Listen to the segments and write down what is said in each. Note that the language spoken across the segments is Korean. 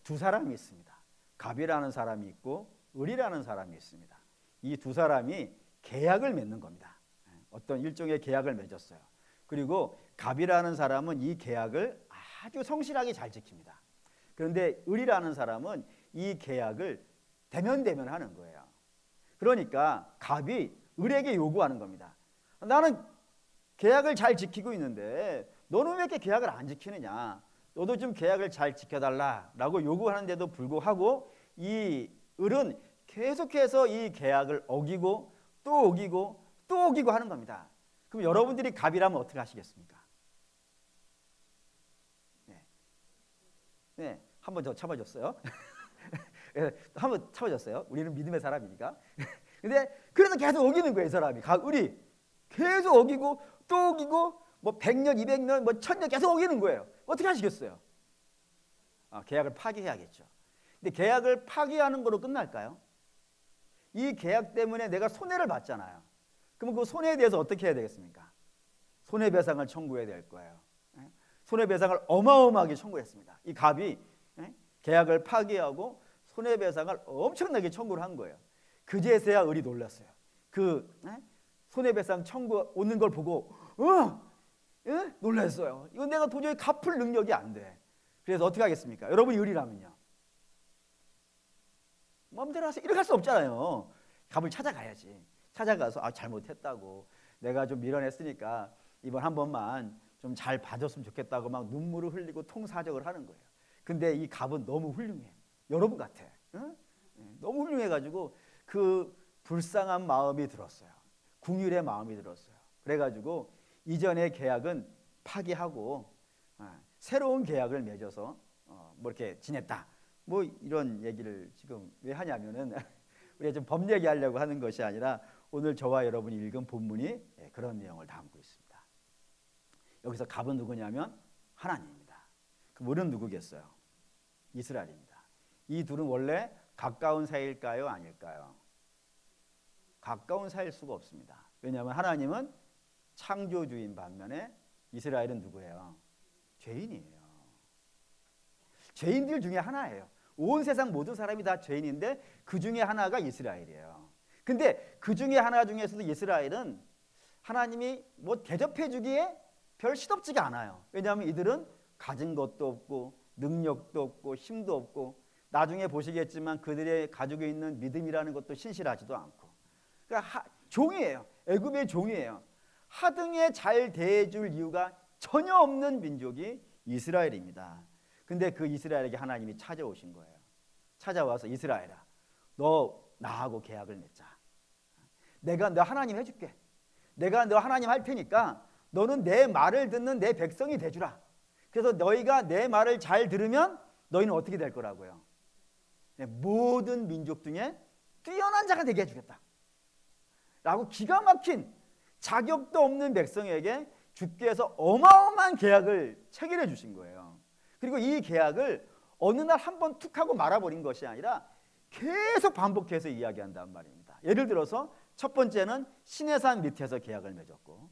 두 사람이 있습니다. 갑이라는 사람이 있고 을이라는 사람이 있습니다. 이 두 사람이 계약을 맺는 겁니다. 어떤 일종의 계약을 맺었어요. 그리고 갑이라는 사람은 이 계약을 아주 성실하게 잘 지킵니다. 그런데 을이라는 사람은 이 계약을 대면대면하는 거예요. 그러니까 갑이 을에게 요구하는 겁니다. 나는 계약을 잘 지키고 있는데 너는 왜 이렇게 계약을 안 지키느냐? 너도 좀 계약을 잘 지켜달라라고 요구하는데도 불구하고 이 을은 계속해서 이 계약을 어기고 또 어기고 또 어기고 하는 겁니다. 그럼 여러분들이 갑이라면 어떻게 하시겠습니까? 네, 한 번 더 참아줬어요. 한 번 참아줬어요. 우리는 믿음의 사람이니까. 근데 그래서 계속 어기는 거예요, 이 사람이. 을이 계속 어기고 또 어기고 뭐 100년, 200년, 뭐 1000년 계속 어기는 거예요. 어떻게 하시겠어요? 계약을 파기해야겠죠. 근데 계약을 파기하는 거로 끝날까요? 이 계약 때문에 내가 손해를 봤잖아요. 그럼 그 손해에 대해서 어떻게 해야 되겠습니까? 손해배상을 청구해야 될 거예요. 손해배상을 어마어마하게 청구했습니다. 이 갑이 계약을 파기하고 손해배상을 엄청나게 청구를 한 거예요. 그제서야 을이 놀랐어요. 그 손해배상 청구 오는 걸 보고 놀랐어요. 이건 내가 도저히 갚을 능력이 안 돼. 그래서 어떻게 하겠습니까? 여러분이 을이라면요. 마음대로 하세요. 이렇게 할 수 없잖아요. 갑을 찾아가야지. 찾아가서 잘못했다고, 내가 좀 밀어냈으니까 이번 한 번만 좀 잘 봐줬으면 좋겠다고 막 눈물을 흘리고 통사적을 하는 거예요. 근데 이 갑은 너무 훌륭해. 여러분 같아. 너무 훌륭해가지고 그 불쌍한 마음이 들었어요. 궁휼의 마음이 들었어요. 그래가지고 이전의 계약은 파기하고 새로운 계약을 맺어서 뭐 이렇게 지냈다. 뭐 이런 얘기를 지금 왜 하냐면은 우리가 좀 법 얘기하려고 하는 것이 아니라 오늘 저와 여러분이 읽은 본문이 그런 내용을 담고 있습니다. 여기서 갑은 누구냐면 하나님입니다. 그럼 을은 누구겠어요? 이스라엘입니다. 이 둘은 원래 가까운 사이일까요? 아닐까요? 가까운 사이일 수가 없습니다. 왜냐하면 하나님은 창조주인 반면에 이스라엘은 누구예요? 죄인이에요. 죄인들 중에 하나예요. 온 세상 모든 사람이 다 죄인인데 그 중에 하나가 이스라엘이에요. 근데 그 중에 하나 중에서도 이스라엘은 하나님이 뭐 대접해 주기에 별 시덥지가 않아요. 왜냐하면 이들은 가진 것도 없고 능력도 없고 힘도 없고 나중에 보시겠지만 그들의 가지고 있는 믿음이라는 것도 신실하지도 않고, 그러니까 종이에요. 애굽의 종이에요. 하등에 잘 대해줄 이유가 전혀 없는 민족이 이스라엘입니다. 근데 그 이스라엘에게 하나님이 찾아오신 거예요. 찾아와서 이스라엘아, 너 나하고 계약을 맺자. 내가 너 하나님 해줄게. 내가 너 하나님 할 테니까 너는 내 말을 듣는 내 백성이 되주라. 그래서 너희가 내 말을 잘 들으면 너희는 어떻게 될 거라고요? 모든 민족 중에 뛰어난 자가 되게 해주겠다 라고 기가 막힌, 자격도 없는 백성에게 주께서 어마어마한 계약을 체결해 주신 거예요. 그리고 이 계약을 어느 날 한 번 툭 하고 말아버린 것이 아니라 계속 반복해서 이야기한단 말입니다. 예를 들어서 첫 번째는 시내산 밑에서 계약을 맺었고,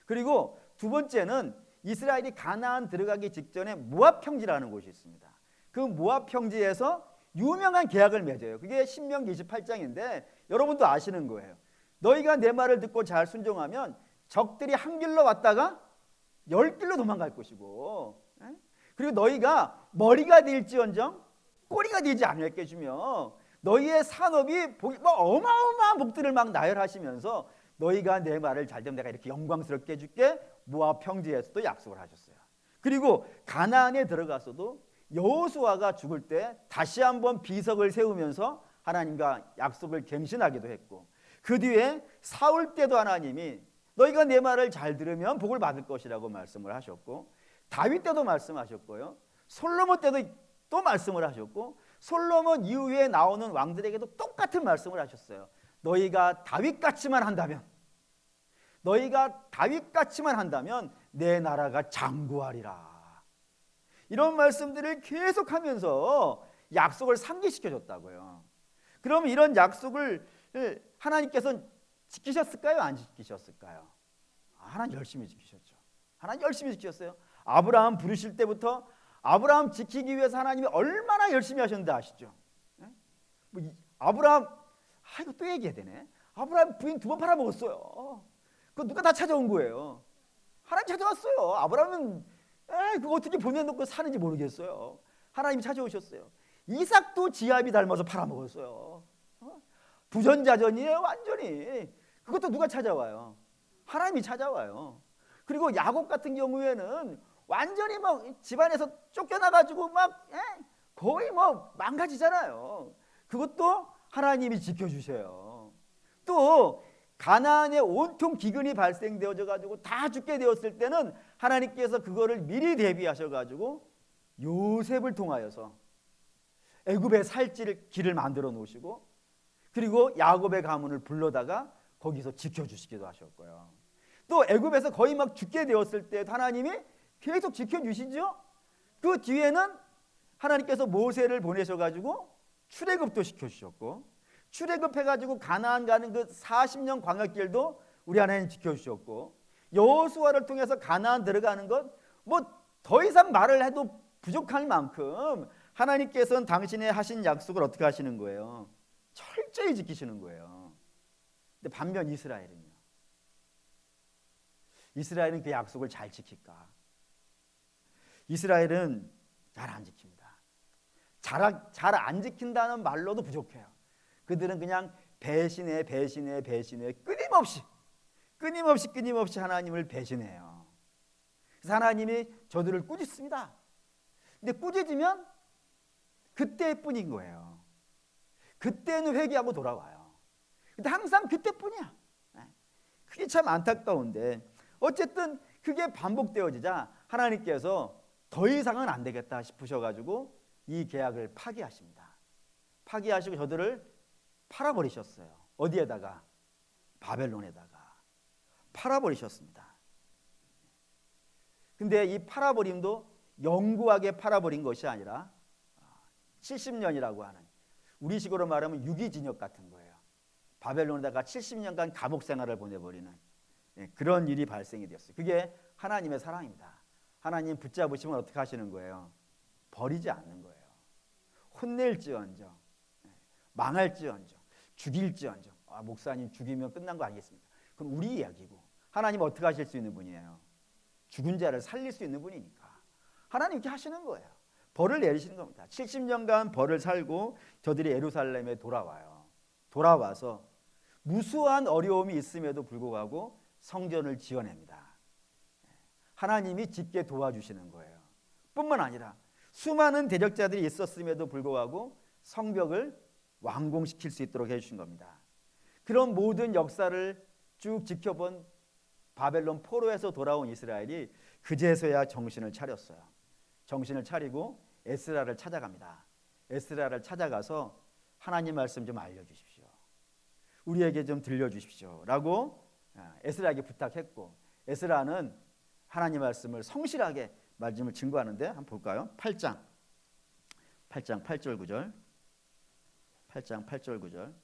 그리고 두 번째는 이스라엘이 가나안 들어가기 직전에 모압 평지라는 곳이 있습니다. 그 모압 평지에서 유명한 계약을 맺어요. 그게 신명기 28장인데 여러분도 아시는 거예요. 너희가 내 말을 듣고 잘 순종하면 적들이 한 길로 왔다가 10길로 도망갈 것이고, 그리고 너희가 머리가 될지언정 꼬리가 되지 않을게 주며 너희의 산업이 뭐 어마어마한 복들을 막 나열하시면서 너희가 내 말을 잘 들으면 내가 이렇게 영광스럽게 해줄게, 모압 평지에서도 약속을 하셨어요. 그리고 가나안에 들어가서도 여호수아가 죽을 때 다시 한번 비석을 세우면서 하나님과 약속을 갱신하기도 했고, 그 뒤에 사울 때도 하나님이 너희가 내 말을 잘 들으면 복을 받을 것이라고 말씀을 하셨고, 다윗 때도 말씀하셨고요, 솔로몬 때도 또 말씀을 하셨고, 솔로몬 이후에 나오는 왕들에게도 똑같은 말씀을 하셨어요. 너희가 다윗같이만 한다면, 너희가 다윗같이만 한다면 내 나라가 장구하리라. 이런 말씀들을 계속하면서 약속을 상기시켜줬다고요. 그럼 이런 약속을 하나님께서 지키셨을까요? 안 지키셨을까요? 하나님 열심히 지키셨죠. 하나님 열심히 지키셨어요. 아브라함 부르실 때부터 아브라함 지키기 위해서 하나님이 얼마나 열심히 하셨는지 아시죠? 예? 아브라함, 이거 또 얘기해야 되네. 아브라함 부인 2번 팔아먹었어요. 그거 누가 다 찾아온 거예요. 하나님 찾아왔어요. 아브라함은 그거 어떻게 보내놓고 사는지 모르겠어요. 하나님이 찾아오셨어요. 이삭도 지압이 닮아서 팔아먹었어요. 부전자전이에요 완전히. 그것도 누가 찾아와요? 하나님이 찾아와요. 그리고 야곱 같은 경우에는 완전히 집안에서 쫓겨나가지고 거의 망가지잖아요. 그것도 하나님이 지켜주셔요. 또 가나안에 온통 기근이 발생되어져 가지고 다 죽게 되었을 때는 하나님께서 그거를 미리 대비하셔 가지고 요셉을 통하여서 애굽에 살 길을 만들어 놓으시고, 그리고 야곱의 가문을 불러다가 거기서 지켜주시기도 하셨고요. 또 애굽에서 거의 죽게 되었을 때 하나님이 계속 지켜주시죠. 그 뒤에는 하나님께서 모세를 보내셔가지고 출애굽도 시켜주셨고, 출애굽해가지고 가나안 가는 그 40년 광야길도 우리 하나님 지켜주셨고, 여호수아를 통해서 가나안 들어가는 것 더 이상 말을 해도 부족할 만큼 하나님께서는 당신의 하신 약속을 어떻게 하시는 거예요? 철저히 지키시는 거예요. 근데 반면 이스라엘은 그 약속을 잘 지킬까? 이스라엘은 잘 안 지킵니다. 잘 안 지킨다는 말로도 부족해요. 그들은 그냥 배신해 끊임없이 하나님을 배신해요. 그래서 하나님이 저들을 꾸짖습니다. 근데 꾸짖으면 그때뿐인 거예요. 그때는 회개하고 돌아와요. 근데 항상 그때뿐이야. 그게 참 안타까운데, 어쨌든 그게 반복되어지자 하나님께서 더 이상은 안 되겠다 싶으셔가지고 이 계약을 파기하십니다. 파기하시고 저들을 팔아버리셨어요. 어디에다가? 바벨론에다가 팔아버리셨습니다. 근데 이 팔아버림도 영구하게 팔아버린 것이 아니라 70년이라고 하는, 우리식으로 말하면 유기징역 같은 거예요. 바벨론에다가 70년간 감옥 생활을 보내버리는 그런 일이 발생이 되었어요. 그게 하나님의 사랑입니다. 하나님 붙잡으시면 어떻게 하시는 거예요? 버리지 않는 거예요. 혼낼지언정, 망할지언정, 죽일지언정. 목사님 죽이면 끝난 거 아니겠습니까? 그건 우리 이야기고, 하나님 어떻게 하실 수 있는 분이에요? 죽은 자를 살릴 수 있는 분이니까 하나님 이렇게 하시는 거예요. 벌을 내리시는 겁니다. 70년간 벌을 살고 저들이 예루살렘에 돌아와요. 돌아와서 무수한 어려움이 있음에도 불구하고 성전을 지어냅니다. 하나님이 짓게 도와주시는 거예요. 뿐만 아니라 수많은 대적자들이 있었음에도 불구하고 성벽을 완공시킬 수 있도록 해주신 겁니다. 그런 모든 역사를 쭉 지켜본 바벨론 포로에서 돌아온 이스라엘이 그제서야 정신을 차렸어요. 정신을 차리고 에스라를 찾아갑니다. 에스라를 찾아가서 하나님 말씀 좀 알려주십시오. 우리에게 좀 들려주십시오 라고 에스라에게 부탁했고, 에스라는 하나님 말씀을 성실하게 말씀을 증거하는데 한번 볼까요? 8장 8절 9절 8장 8절 9절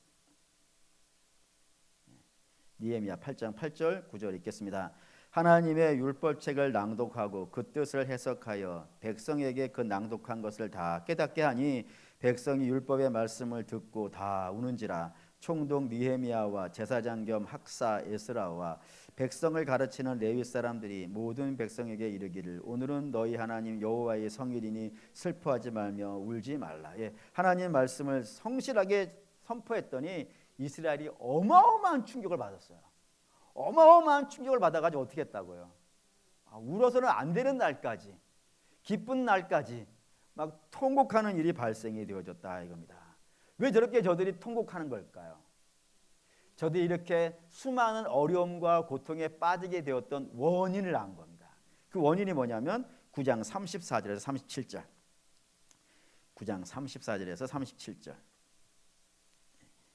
느헤미야 8장 8절 9절 읽겠습니다. 하나님의 율법책을 낭독하고 그 뜻을 해석하여 백성에게 그 낭독한 것을 다 깨닫게 하니 백성이 율법의 말씀을 듣고 다 우는지라. 총독 느헤미야와 제사장 겸 학사 에스라와 백성을 가르치는 레위 사람들이 모든 백성에게 이르기를 오늘은 너희 하나님 여호와의 성일이니 슬퍼하지 말며 울지 말라. 하나님 말씀을 성실하게 선포했더니 이스라엘이 어마어마한 충격을 받았어요. 어마어마한 충격을 받아가지고 어떻게 했다고요? 울어서는 안 되는 날까지, 기쁜 날까지 막 통곡하는 일이 발생이 되어졌다 이겁니다. 왜 저렇게 저들이 통곡하는 걸까요? 저들이 이렇게 수많은 어려움과 고통에 빠지게 되었던 원인을 안 겁니다. 그 원인이 뭐냐면 9장 34절에서 37절 9장 34절에서 37절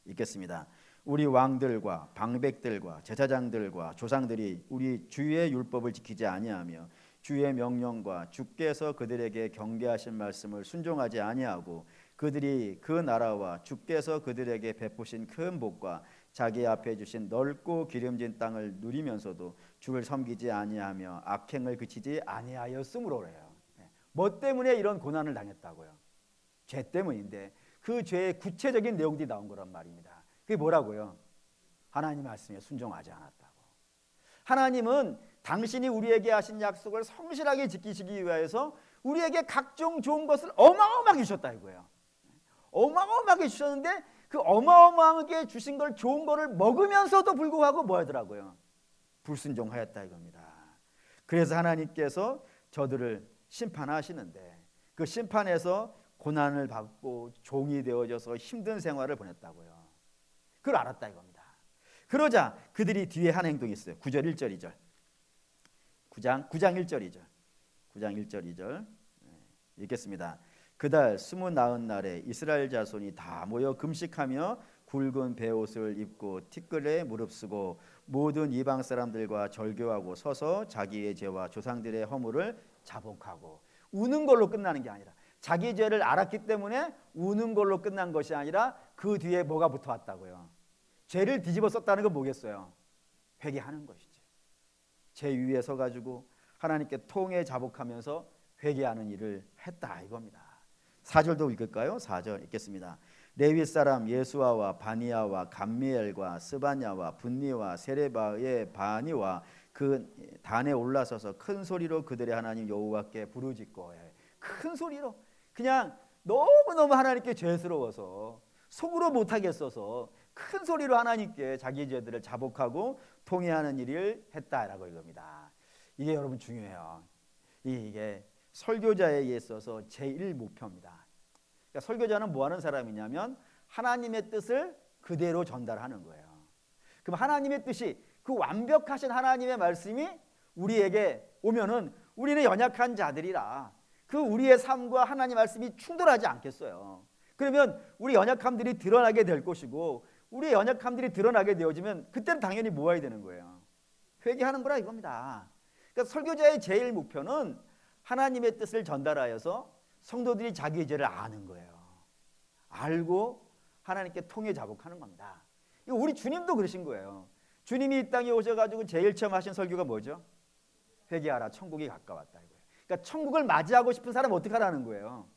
읽겠습니다. 우리 왕들과 방백들과 제사장들과 조상들이 우리 주의 율법을 지키지 아니하며 주의 명령과 주께서 그들에게 경계하신 말씀을 순종하지 아니하고 그들이 그 나라와 주께서 그들에게 베푸신 큰 복과 자기 앞에 주신 넓고 기름진 땅을 누리면서도 주를 섬기지 아니하며 악행을 그치지 아니하였으므로래요. 뭐 때문에 이런 고난을 당했다고요? 죄 때문인데 그 죄의 구체적인 내용들이 나온 거란 말입니다. 그게 뭐라고요? 하나님 말씀에 순종하지 않았다고. 하나님은 당신이 우리에게 하신 약속을 성실하게 지키시기 위해서 우리에게 각종 좋은 것을 어마어마하게 주셨다 이거예요. 어마어마하게 주셨는데 그 어마어마하게 주신 걸 좋은 거를 먹으면서도 불구하고 뭐 하더라고요? 불순종하였다 이겁니다. 그래서 하나님께서 저들을 심판하시는데 그 심판에서 고난을 받고 종이 되어져서 힘든 생활을 보냈다고요. 그걸 알았다 이겁니다. 그러자 그들이 뒤에 한 행동이 있어요. 9절 1절 2절. 9장 1절 2절 읽겠습니다. 그달 29날에 이스라엘 자손이 다 모여 금식하며 굵은 베옷을 입고 티끌에 무릅쓰고 모든 이방 사람들과 절교하고 서서 자기의 죄와 조상들의 허물을 자복하고. 우는 걸로 끝나는 게 아니라 자기 죄를 알았기 때문에 우는 걸로 끝난 것이 아니라 그 뒤에 뭐가 붙어왔다고요? 죄를 뒤집어 썼다는 건 뭐겠어요? 회개하는 것이지. 죄 위에 서가지고 하나님께 통해 자복하면서 회개하는 일을 했다 이겁니다. 4절도 읽을까요? 4절 읽겠습니다. 레위 사람 예수아와 바니야와 감미엘과 스바냐와 분니와 세레바의 바니와 그 단에 올라서서 큰 소리로 그들의 하나님 여호와께 부르짖고. 큰 소리로 그냥 너무너무 하나님께 죄스러워서 속으로 못하겠어서 큰 소리로 하나님께 자기 죄들을 자복하고 통회하는 일을 했다라고 이겁니다. 이게 여러분 중요해요. 이게 설교자에게 있어서 제1 목표입니다. 그러니까 설교자는 뭐 하는 사람이냐면 하나님의 뜻을 그대로 전달하는 거예요. 그럼 하나님의 뜻이 그 완벽하신 하나님의 말씀이 우리에게 오면은 우리는 연약한 자들이라 그 우리의 삶과 하나님 말씀이 충돌하지 않겠어요. 그러면 우리 연약함들이 드러나게 될 것이고 우리의 연약함들이 드러나게 되어지면 그때는 당연히 모아야 되는 거예요. 회개하는 거라 이겁니다. 그러니까 설교자의 제일 목표는 하나님의 뜻을 전달하여서 성도들이 자기의 죄를 아는 거예요. 알고 하나님께 통해 자복하는 겁니다. 이거 우리 주님도 그러신 거예요. 주님이 이 땅에 오셔가지고 제일 처음 하신 설교가 뭐죠? 회개하라, 천국이 가까웠다 이거예요. 그러니까 천국을 맞이하고 싶은 사람은 어떻게 하라는 거예요?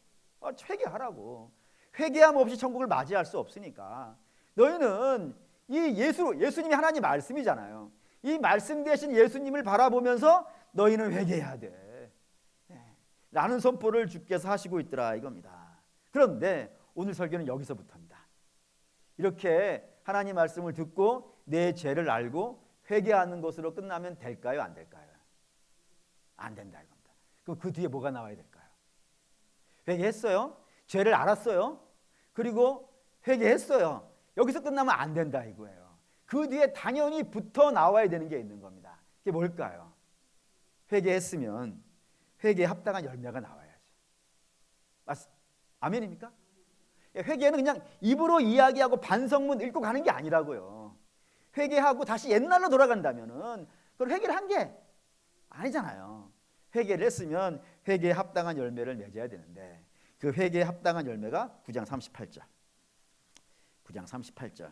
회개하라고. 회개함 없이 천국을 맞이할 수 없으니까 너희는 이 예수님이 하나님 말씀이잖아요. 이 말씀 대신 예수님을 바라보면서 너희는 회개해야 돼 라는 선포를 주께서 하시고 있더라 이겁니다. 그런데 오늘 설교는 여기서부터입니다. 이렇게 하나님 말씀을 듣고 내 죄를 알고 회개하는 것으로 끝나면 될까요? 안 될까요? 안 된다 이겁니다. 그럼 그 뒤에 뭐가 나와야 될까요? 회개했어요. 죄를 알았어요. 그리고 회개했어요. 여기서 끝나면 안 된다 이거예요. 그 뒤에 당연히 붙어 나와야 되는 게 있는 겁니다. 그게 뭘까요? 회개했으면 회개에 합당한 열매가 나와야지. 아멘입니까? 회개는 그냥 입으로 이야기하고 반성문 읽고 가는 게 아니라고요. 회개하고 다시 옛날로 돌아간다면은 그걸 회개를 한 게 아니잖아요. 회개를 했으면 회개에 합당한 열매를 맺어야 되는데 그 회개에 합당한 열매가 9장 38절. 9장 38절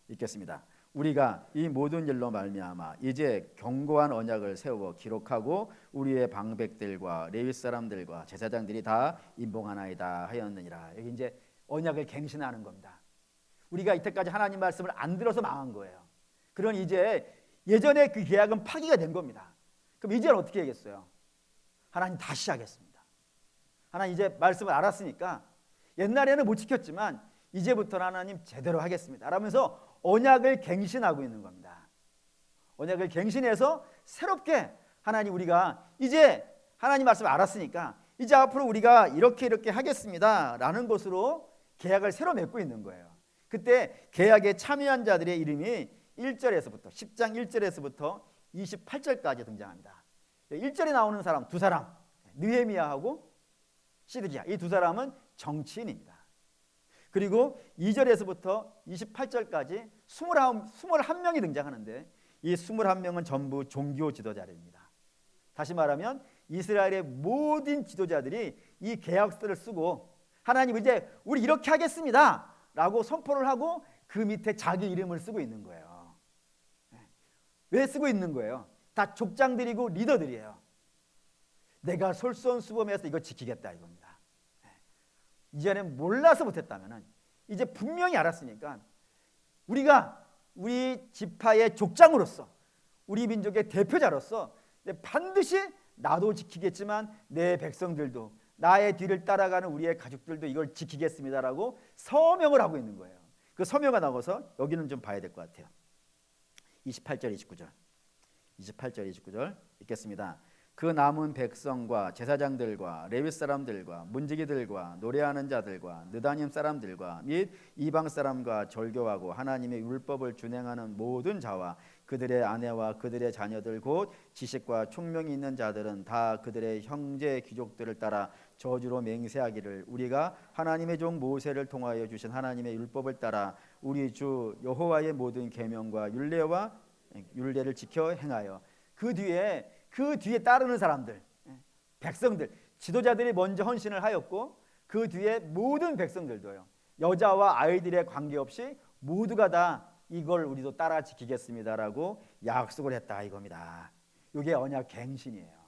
읽겠습니다. 우리가 이 모든 일로 말미암아 이제 견고한 언약을 세워 기록하고 우리의 방백들과 레위 사람들과 제사장들이 다 임봉하나이다 하였느니라. 여기 이제 언약을 갱신하는 겁니다. 우리가 이때까지 하나님 말씀을 안 들어서 망한 거예요. 그런 이제 예전에 그 계약은 파기가 된 겁니다. 그럼 이제는 어떻게 하겠어요? 하나님 다시 하겠습니다. 하나님 이제 말씀을 알았으니까 옛날에는 못 지켰지만 이제부터는 하나님 제대로 하겠습니다 라면서 언약을 갱신하고 있는 겁니다. 언약을 갱신해서 새롭게 하나님 우리가 이제 하나님 말씀을 알았으니까 이제 앞으로 우리가 이렇게 하겠습니다 라는 것으로 계약을 새로 맺고 있는 거예요. 그때 계약에 참여한 자들의 이름이 1절에서부터 10장 1절에서부터 28절까지 등장합니다. 1절에 나오는 사람 두 사람, 느헤미야하고 시드기야, 이 두 사람은 정치인입니다. 그리고 2절에서부터 28절까지 21명이 등장하는데 이 21명은 전부 종교 지도자들입니다. 다시 말하면 이스라엘의 모든 지도자들이 이 계약서를 쓰고 하나님 이제 우리 이렇게 하겠습니다 라고 선포를 하고 그 밑에 자기 이름을 쓰고 있는 거예요. 왜 쓰고 있는 거예요? 다 족장들이고 리더들이에요. 내가 솔선수범해서 이거 지키겠다 이겁니다. 이전에 몰라서 못했다면은 이제 분명히 알았으니까 우리가 우리 지파의 족장으로서 우리 민족의 대표자로서 반드시 나도 지키겠지만 내 백성들도 나의 뒤를 따라가는 우리의 가족들도 이걸 지키겠습니다라고 서명을 하고 있는 거예요. 그 서명가 나와서 여기는 좀 봐야 될 것 같아요. 28절 29절 28절 29절 읽겠습니다. 그 남은 백성과 제사장들과 레위 사람들과 문지기들과 노래하는 자들과 느다님 사람들과 및 이방 사람과 절교하고 하나님의 율법을 준행하는 모든 자와 그들의 아내와 그들의 자녀들 곧 지식과 총명이 있는 자들은 다 그들의 형제 귀족들을 따라 저주로 맹세하기를 우리가 하나님의 종 모세를 통하여 주신 하나님의 율법을 따라 우리 주 여호와의 모든 계명과 율례를 지켜 행하여 그 뒤에 따르는 사람들, 백성들, 지도자들이 먼저 헌신을 하였고 그 뒤에 모든 백성들도요. 여자와 아이들에 관계없이 모두가 다 이걸 우리도 따라 지키겠습니다라고 약속을 했다 이겁니다. 이게 언약 갱신이에요.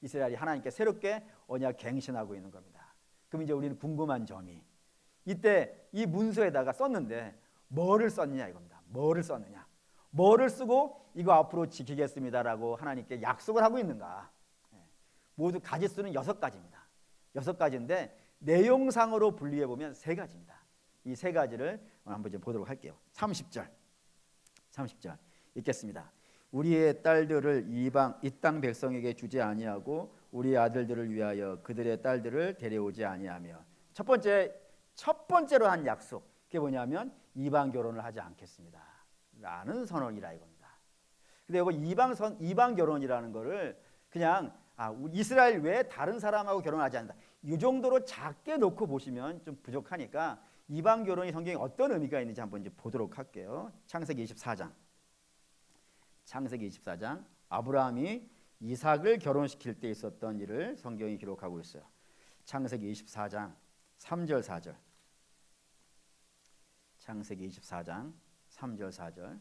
이스라엘이 하나님께 새롭게 언약 갱신하고 있는 겁니다. 그럼 이제 우리는 궁금한 점이 이때 이 문서에다가 썼는데 뭐를 썼느냐 이겁니다. 뭐를 썼느냐? 뭐를 쓰고 이거 앞으로 지키겠습니다라고 하나님께 약속을 하고 있는가? 모두 가지수는 6가지입니다. 6가지인데 내용상으로 분리해 보면 3가지입니다. 이 3가지를 한번 좀 보도록 할게요. 30절 읽겠습니다. 우리의 딸들을 이 땅 백성에게 주지 아니하고 우리 아들들을 위하여 그들의 딸들을 데려오지 아니하며 첫 번째로 한 약속 그게 뭐냐면 이방 결혼을 하지 않겠습니다 라는 선언이라 이겁니다. 근데 이거 이방 결혼이라는 거를 그냥 이스라엘 외에 다른 사람하고 결혼하지 않는다 이 정도로 작게 놓고 보시면 좀 부족하니까 이방 결혼이 성경에 어떤 의미가 있는지 한번 이제 보도록 할게요. 창세기 24장 아브라함이 이삭을 결혼시킬 때 있었던 일을 성경이 기록하고 있어요. 창세기 24장 3절 4절 창세기 24장 3절 4절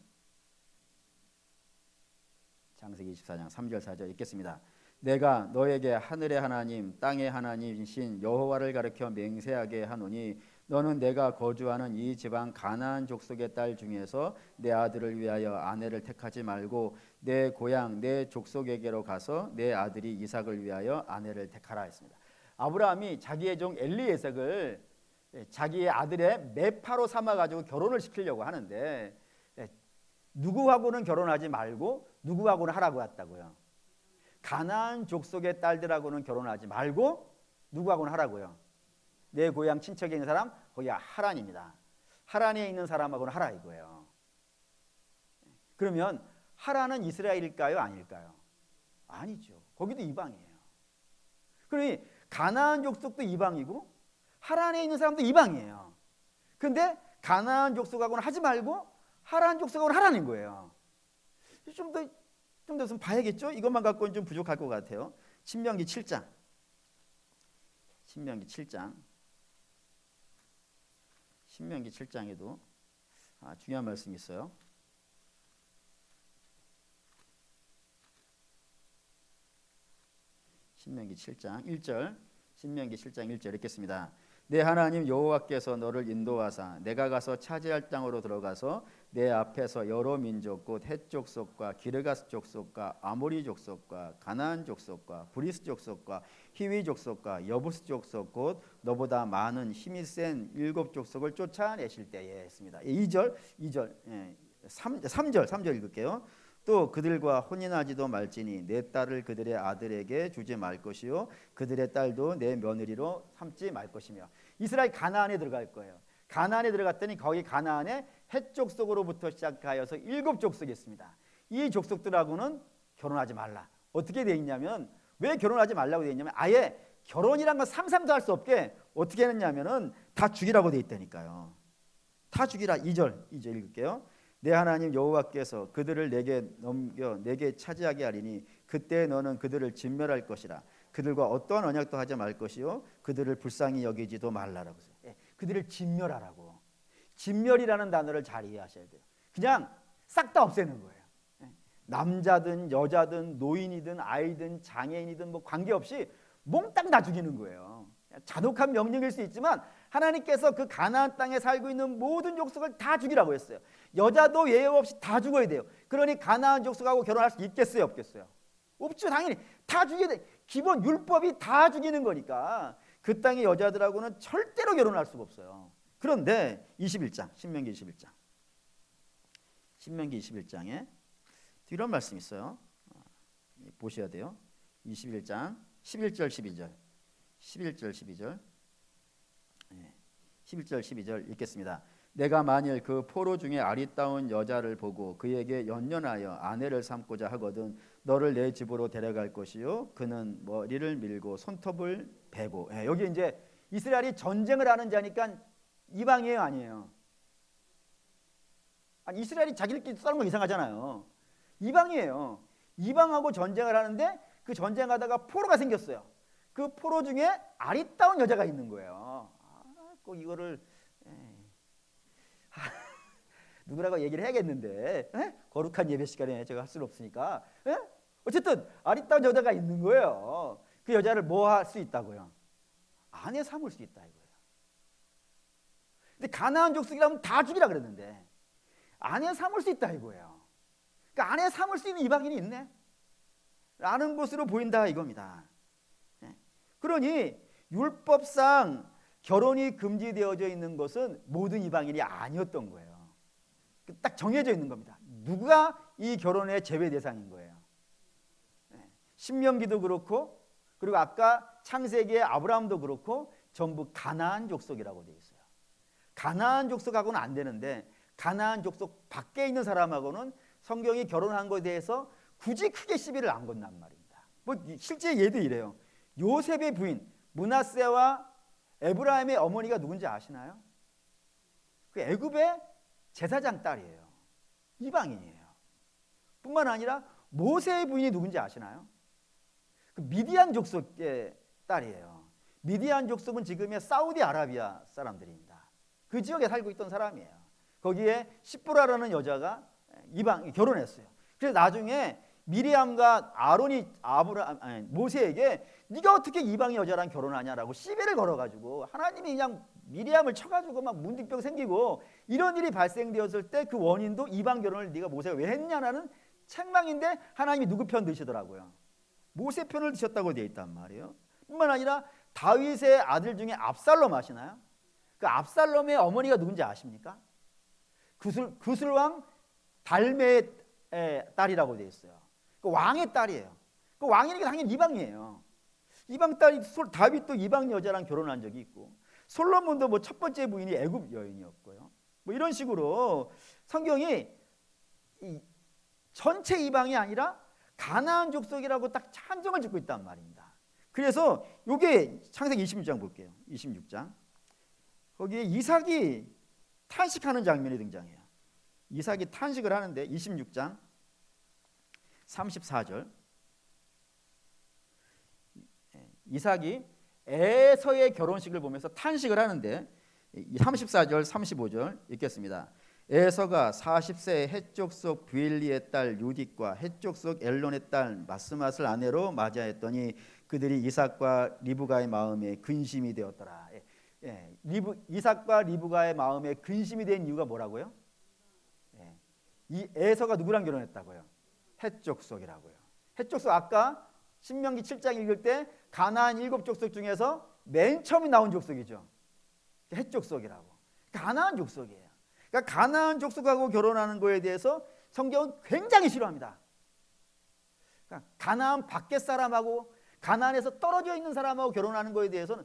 창세기 24장 3절 4절 읽겠습니다. 내가 너에게 하늘의 하나님 땅의 하나님이신 여호와를 가르쳐 맹세하게 하노니 너는 내가 거주하는 이 지방 가나안 족속의 딸 중에서 내 아들을 위하여 아내를 택하지 말고 내 고향 내 족속에게로 가서 내 아들이 이삭을 위하여 아내를 택하라 했습니다. 아브라함이 자기의 종 엘리에sek을 자기의 아들의 매파로 삼아가지고 결혼을 시키려고 하는데 누구하고는 결혼하지 말고 누구하고는 하라고 했다고요. 가나안 족속의 딸들하고는 결혼하지 말고 누구하고는 하라고요. 내 고향 친척에 있는 사람 거기가 하란입니다. 하란에 있는 사람하고는 하라 이거예요. 그러면 하란은 이스라엘일까요? 아닐까요? 아니죠. 거기도 이방이에요. 그러니 가나안 족속도 이방이고 하란에 있는 사람도 이방이에요. 근데 가나안 족속하고는 하지 말고 하란 족속하고는 하라는 거예요. 좀 더 봐야겠죠? 이것만 갖고는 좀 부족할 것 같아요. 신명기 7장 신명기 7장에도 중요한 말씀이 있어요. 신명기 7장 1절 읽겠습니다. 내 하나님 여호와께서 너를 인도하사 내가 가서 차지할 땅으로 들어가서 내 앞에서 여러 민족 곧 헷 족속과 기르가스 족속과 아모리 족속과 가나안 족속과 브리스 족속과 히위 족속과 여부스 족속 곧 너보다 많은 힘이 센 7 족속을 쫓아내실 때에 했습니다. 3절 읽을게요. 또 그들과 혼인하지도 말지니 내 딸을 그들의 아들에게 주지 말 것이요 그들의 딸도 내 며느리로 삼지 말 것이며 이스라엘 가나안에 들어갈 거예요. 가나안에 들어갔더니 거기 가나안에 헷 족속으로부터 시작하여서 7 족속이 있습니다. 이 족속들하고는 결혼하지 말라. 어떻게 돼 있냐면 왜 결혼하지 말라고 돼 있냐면 아예 결혼이란 건 상상도 할 수 없게 어떻게 했냐면은 다 죽이라고 돼 있다니까요. 다 죽이라. 2절 읽을게요. 내 하나님 여호와께서 그들을 내게 넘겨 내게 차지하게 하리니 그때 너는 그들을 진멸할 것이라. 그들과 어떠한 언약도 하지 말 것이요 그들을 불쌍히 여기지도 말라라고. 그들을 진멸하라고. 진멸이라는 단어를 잘 이해하셔야 돼요. 그냥 싹 다 없애는 거예요. 남자든 여자든 노인이든 아이든 장애인이든 뭐 관계없이 몽땅 다 죽이는 거예요. 잔혹한 명령일 수 있지만 하나님께서 그 가나안 땅에 살고 있는 모든 족속을 다 죽이라고 했어요. 여자도 예외 없이 다 죽어야 돼요. 그러니 가나안 족속하고 결혼할 수 있겠어요, 없겠어요? 없죠. 당연히 다 죽여야 돼. 기본 율법이 다 죽이는 거니까 그 땅의 여자들하고는 절대로 결혼할 수가 없어요. 그런데 21장 신명기 21장 신명기 21장에 이런 말씀이 있어요. 보셔야 돼요. 21장 11절 12절 11절 12절 11절 12절 읽겠습니다. 내가 만일 그 포로 중에 아리따운 여자를 보고 그에게 연연하여 아내를 삼고자 하거든 너를 내 집으로 데려갈 것이요 그는 머리를 밀고 손톱을 베고. 여기 이제 이스라엘이 전쟁을 하는 자니까 이방이에요, 아니에요? 아니, 이스라엘이 자기들끼리 싸우는 거 이상하잖아요. 이방이에요. 이방하고 전쟁을 하는데 그 전쟁하다가 포로가 생겼어요. 그 포로 중에 아리따운 여자가 있는 거예요. 꼭 이거를 누구라고 얘기를 해야겠는데 거룩한 예배 시간에 제가 할 수는 없으니까 어쨌든 아리따운 여자가 있는 거예요. 그 여자를 뭐 할 수 있다고요? 아내 삼을 수 있다 이거예요. 근데 가나안 족속이라면 다 죽이라 그랬는데 아내 삼을 수 있다 이거예요. 그러니까 아내 삼을 수 있는 이방인이 있네 라는 것으로 보인다 이겁니다. 그러니 율법상 결혼이 금지되어져 있는 것은 모든 이방인이 아니었던 거예요. 딱 정해져 있는 겁니다. 누가 이 결혼의 제외 대상인 거예요. 신명기도 그렇고 그리고 아까 창세기의 아브라함도 그렇고 전부 가나안 족속이라고 되어 있어요. 가나안 족속하고는 안 되는데 가나안 족속 밖에 있는 사람하고는 성경이 결혼한 것에 대해서 굳이 크게 시비를 안 건단 말입니다. 뭐 실제 예도 이래요. 요셉의 부인 므낫세와 에브라임의 어머니가 누군지 아시나요? 그 애굽의 제사장 딸이에요. 이방인이에요. 뿐만 아니라 모세의 부인이 누군지 아시나요? 그 미디안 족속의 딸이에요. 미디안 족속은 지금의 사우디아라비아 사람들입니다. 그 지역에 살고 있던 사람이에요. 거기에 시브라라는 여자가 결혼했어요. 그래서 나중에 미리암과 아론이 모세에게 네가 어떻게 이방의 여자랑 결혼하냐라고 시비를 걸어가지고 하나님이 그냥 미리암을 쳐가지고 막 문득병 생기고 이런 일이 발생되었을 때 그 원인도 이방 결혼을 네가 모세가 왜 했냐라는 책망인데 하나님이 누구 편 드시더라고요? 모세 편을 드셨다고 되어 있단 말이에요. 뿐만 아니라 다윗의 아들 중에 압살롬 아시나요? 그 압살롬의 어머니가 누군지 아십니까? 그술왕 달메의 딸이라고 되어 있어요. 그 왕의 딸이에요. 그 왕이니까 당연히 이방이에요. 이방 딸이 다윗도 이방 여자랑 결혼한 적이 있고 솔로몬도 뭐 첫 번째 부인이 애굽 여인이었고요. 뭐 이런 식으로 성경이 전체 이방이 아니라 가나안 족속이라고 딱 한정을 짓고 있단 말입니다. 그래서 이게 창세기 26장 볼게요. 26장 거기에 이삭이 탄식하는 장면이 등장해요. 이삭이 탄식을 하는데 26장 34절 이삭이 에서의 결혼식을 보면서 탄식을 하는데 34절 35절 읽겠습니다. 에서가 40세 헷족속 부엘리의 딸 유딕과 헷족속 엘론의 딸 마스맛을 아내로 맞이하였더니 그들이 이삭과 리브가의 마음에 근심이 되었더라. 이삭과 리브가의 마음에 근심이 된 이유가 뭐라고요? 이 에서가 누구랑 결혼했다고요? 헷족속이라고요. 헷족속 아까 신명기 7장 읽을 때 가나안 7족속 중에서 맨 처음에 나온 족속이죠. 헷족속이라고. 가나안 족속이에요. 그러니까 가나안 족속하고 결혼하는 거에 대해서 성경은 굉장히 싫어합니다. 그러니까 가나안 밖의 사람하고 가나안에서 떨어져 있는 사람하고 결혼하는 거에 대해서는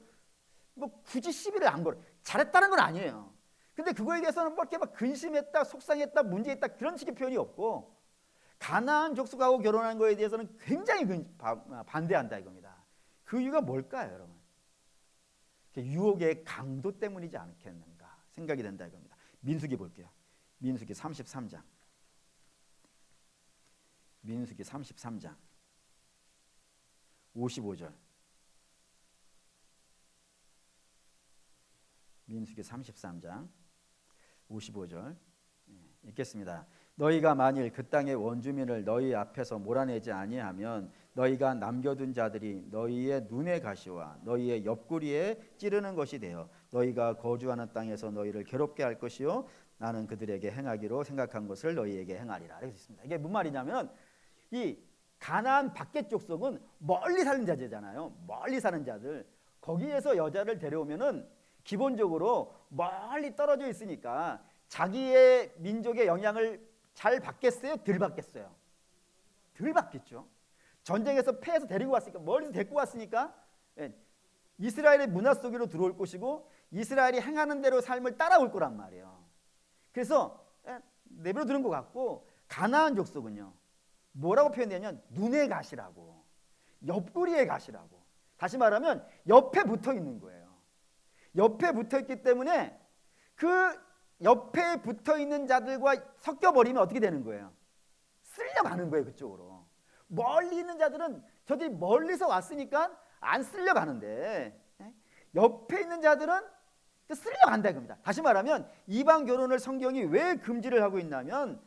뭐 굳이 시비를 안 걸어. 잘했다는 건 아니에요. 근데 그거에 대해서는 뭐 이렇게 막 근심했다, 속상했다, 문제했다 그런 식의 표현이 없고 가나안 족속하고 결혼한 거에 대해서는 굉장히 반대한다 이겁니다. 그 이유가 뭘까요, 여러분? 유혹의 강도 때문이지 않겠는가 생각이 된다 이겁니다. 민수기 볼게요. 민수기 33장. 민수기 33장 55절. 민수기 33장 55절 읽겠습니다. 너희가 만일 그 땅의 원주민을 너희 앞에서 몰아내지 아니하면 너희가 남겨둔 자들이 너희의 눈의 가시와 너희의 옆구리에 찌르는 것이 되어 너희가 거주하는 땅에서 너희를 괴롭게 할 것이요 나는 그들에게 행하기로 생각한 것을 너희에게 행하리라. 이렇게 있습니다. 이게 무슨 말이냐면 이 가나안 밖의 족속은 멀리 사는 자들이잖아요. 멀리 사는 자들. 거기에서 여자를 데려오면은 기본적으로 멀리 떨어져 있으니까 자기의 민족의 영향을 잘 받겠어요? 덜 받겠어요? 덜 받겠죠. 전쟁에서 패해서 데리고 왔으니까, 멀리서 데리고 왔으니까 이스라엘의 문화 속으로 들어올 것이고 이스라엘이 행하는 대로 삶을 따라올 거란 말이에요. 그래서 내버려 두는 것 같고, 가나안 족속은요 뭐라고 표현되냐면 눈의 가시라고, 옆구리의 가시라고. 다시 말하면 옆에 붙어 있는 거예요. 옆에 붙어 있기 때문에 그 옆에 붙어 있는 자들과 섞여 버리면 어떻게 되는 거예요? 쓸려가는 거예요. 그쪽으로. 멀리 있는 자들은 저들이 멀리서 왔으니까 안 쓸려가는데, 옆에 있는 자들은 쓸려간다 이겁니다. 다시 말하면 이방 결혼을 성경이 왜 금지를 하고 있냐면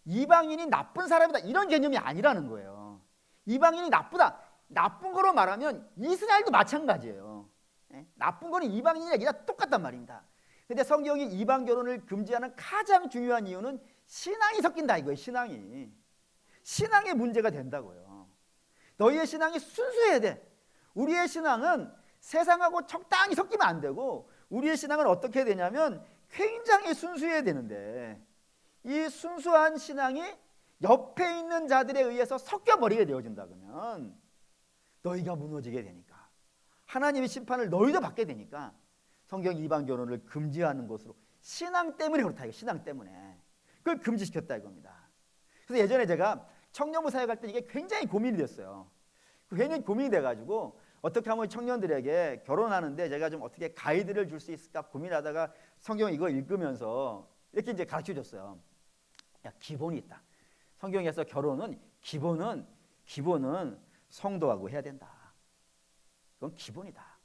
이방인이 나쁜 사람이다 이런 개념이 아니라는 거예요. 이방인이 나쁘다, 나쁜 거로 말하면 이스라엘도 마찬가지예요. 나쁜 거는 이방인이랑 똑같단 말입니다. 근데 성경이 이방 결혼을 금지하는 가장 중요한 이유는 신앙이 섞인다 이거예요. 신앙의 문제가 된다고요. 너희의 신앙이 순수해야 돼. 우리의 신앙은 세상하고 적당히 섞이면 안 되고, 우리의 신앙은 어떻게 해야 되냐면 굉장히 순수해야 되는데, 이 순수한 신앙이 옆에 있는 자들에 의해서 섞여버리게 되어진다 그러면 너희가 무너지게 되니까, 하나님의 심판을 너희도 받게 되니까 성경이 이방 결혼을 금지하는 것으로, 신앙 때문에 그렇다 이거. 신앙 때문에 그걸 금지시켰다 이겁니다. 그래서 예전에 제가 청년부 사역할 때 이게 굉장히 고민이 됐어요. 굉장히 고민이 돼가지고 어떻게 하면 청년들에게 결혼하는데 제가 좀 어떻게 가이드를 줄 수 있을까 고민하다가 성경 이거 읽으면서 이렇게 이제 가르쳐 줬어요. 야, 기본이 있다. 성경에서 결혼은 기본은 성도하고 해야 된다. 그건 기본이다.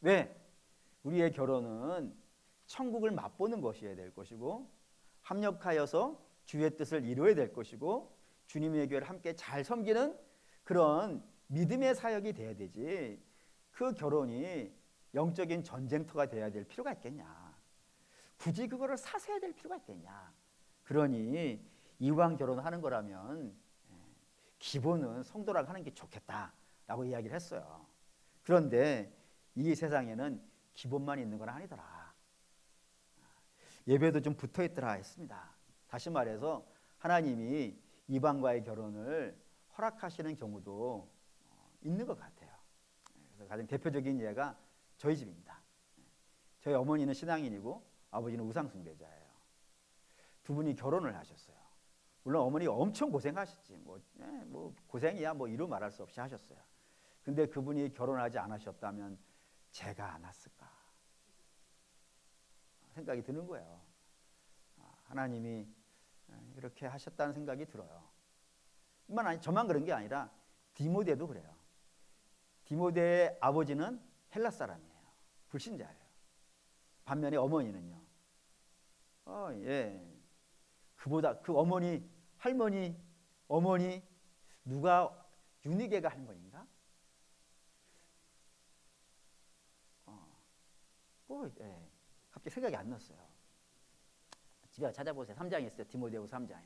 왜? 우리의 결혼은 천국을 맛보는 것이어야 될 것이고, 합력하여서 주의 뜻을 이루어야 될 것이고, 주님의 교회를 함께 잘 섬기는 그런 믿음의 사역이 돼야 되지, 그 결혼이 영적인 전쟁터가 돼야 될 필요가 있겠냐. 굳이 그거를 사서해야 될 필요가 있겠냐. 그러니 이왕 결혼하는 거라면 기본은 성도랑 하는 게 좋겠다라고 이야기를 했어요. 그런데 이 세상에는 기본만 있는 건 아니더라. 예배도 좀 붙어있더라 했습니다. 다시 말해서 하나님이 이방과의 결혼을 허락하시는 경우도 있는 것 같아요. 그래서 가장 대표적인 예가 저희 집입니다. 저희 어머니는 신앙인이고 아버지는 우상숭배자예요. 두 분이 결혼을 하셨어요. 물론 어머니가 엄청 고생하셨지. 뭐 고생이야 뭐 이루 말할 수 없이 하셨어요. 근데 그분이 결혼하지 않으셨다면 제가 안 왔을까 생각이 드는 거예요. 하나님이 이렇게 하셨다는 생각이 들어요. 뿐만 아니라 저만 그런 게 아니라 디모데도 그래요. 디모데의 아버지는 헬라 사람이에요. 불신자예요. 반면에 어머니는요. 그보다 그 어머니 누가 유니게가 할머니인가? 갑자기 생각이 안 났어요. 집에 찾아보세요. 3장에 있어요. 디모데후서 3장에.